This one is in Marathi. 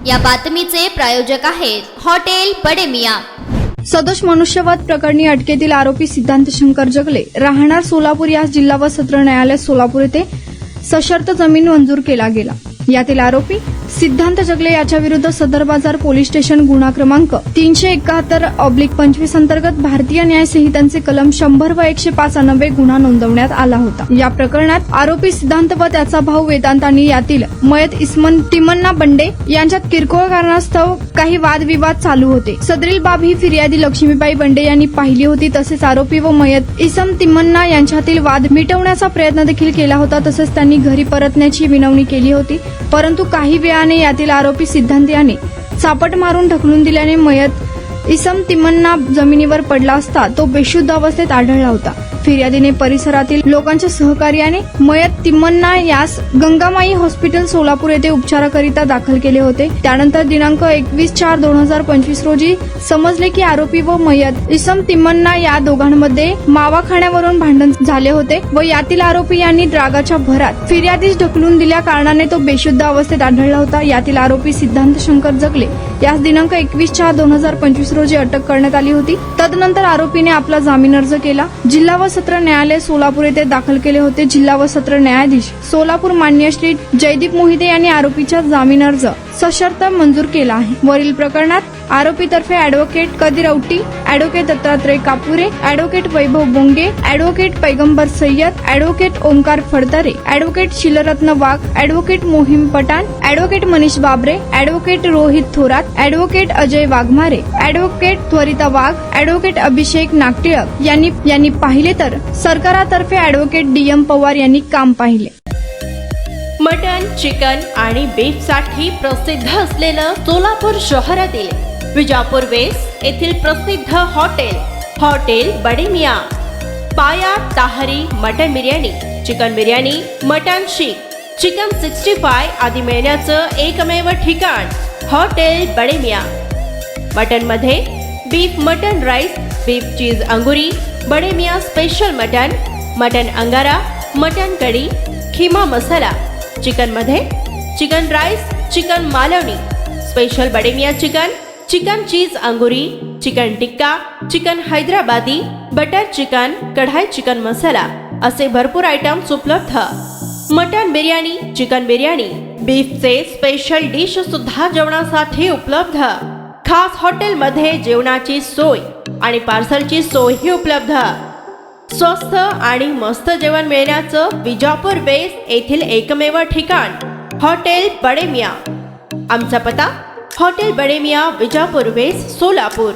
या बातमीचे प्रायोजक आहेत हॉटेल बडे मियां। सदोष मनुष्यवध प्रकरणी अटकेतील आरोपी सिद्धांत शंकर जगले राहणार सोलापूर यास जिल्हा व सत्र न्यायालय सोलापूर येथे सशर्त जमीन मंजूर केला गेला। यातील आरोपी सिद्धांत जगले याच्या विरुद्ध सदर बाजार पोलीस स्टेशन गुन्हा क्रमांक 371/25 अंतर्गत भारतीय न्याय संहितांचे कलम 100 व 105 अन्वये गुन्हा नोंदवण्यात आला होता। या प्रकरणात आरोपी सिद्धांत व त्याचा भाऊ वेदांत आणि यातील मयत इस्मन तिमन्ना बंडे यांच्यात किरकोळ कारणास्तव काही वादविवाद चालू होते। सदरील बाब ही फिर्यादी लक्ष्मीबाई बंडे यांनी पाहिली होती। तसेच आरोपी व मयत इसम तिमन्ना यांच्यातील वाद मिटवण्याचा प्रयत्न देखील केला होता। तसेच त्यांनी घरी परतण्याची विनवणी केली होती, परंतु काही वेळाने यातील आरोपी सिद्धांत याने चापट मारून ढकलून दिल्याने मयत इसम तिमन्ना जमिनीवर पडला असता तो बेशुद्ध अवस्थेत आढळला होता। फिर्यादीने परिसरातील लोकांच्या सहकार्याने मयत तिमन्ना यास गंगामाई हॉस्पिटल सोलापूर येथे उपचाराकरिता दाखल केले होते। त्यानंतर दिनांक 21/4/2025 रोजी समजले की आरोपी व मयत इसम तिमन्ना या दोघांमध्ये मावाखाण्यावरून भांडण झाले होते व यातील आरोपी यांनी रागाच्या भरात फिर्यादीस ढकलून दिल्या कारणाने तो बेशुद्ध अवस्थेत आढळला होता। यातील आरोपी सिद्धांत शंकर जगले यास दिनांक 21/4/2025 रोजी अटक करण्यात आली होती। तदनंतर आरोपीने आपला जामीन अर्ज केला। जिल्हा व सत्र न्यायालय सोलापूर येथे दाखल केले होते। जिल्हा व सत्र न्यायाधीश सोलापूर मान्य श्री जयदीप मोहिते यांनी आरोपीचा जामीन अर्ज सशर्त मंजूर केला आहे। वरील प्रकरणात आरोपीतर्फे advocate Kadir Auti, advocate Dattatray Kapure, advocate Vaibhav Bonge, advocate Paigambar Sayyad, advocate Omkar Phadtare, advocate Shilratna Wagh, advocate Mohim Pathan, advocate Manish Babre, advocate Rohit Thorat, advocate Ajay Waghmare, advocate Tvarita Wagh, advocate Abhishek Nagtilak यांनी पाहिले तर सरकारातर्फे ॲडव्होकेट DM पवार यांनी काम पाहिले। मटन, चिकन आणि बीफ साठी प्रसिद्ध असलेलं सोलापूर शहरातील विजापूर वेस्ट येथील प्रसिद्ध hotel Bade Miyan. Paya tahari mutton biryani, chicken biryani, mutton seekh, chicken 65 आदी मिळण्याचं एकमेव ठिकाण हॉटेल बडे मियां। मटन मध्ये beef mutton rice, beef cheese angoori, Bade Miyan special mutton angara, mutton kadhi, keema masala. Chicken मध्ये chicken rice, chicken Malvani, special Bade Miyan chicken cheese angoori, chicken tikka, chicken Hyderabadi, butter chicken, kadai chicken masala असे भरपूर आयटम्स उपलब्ध। मटन बिर्याणी, चिकन बिर्याणी, बीफचे स्पेशल डिश सुद्धा जेवणासाठी उपलब्ध। खास हॉटेलमध्ये जेवणाची सोय आणि पार्सलची सोयही उपलब्ध। स्वस्त आणि मस्त जेवण मिळण्याचं विजापूर वेस्ट येथील एकमेव ठिकाण हॉटेल बडे मियां। आमचा पत्ता हॉटेल बडे मियां, विजापूर वेस्ट, सोलापूर।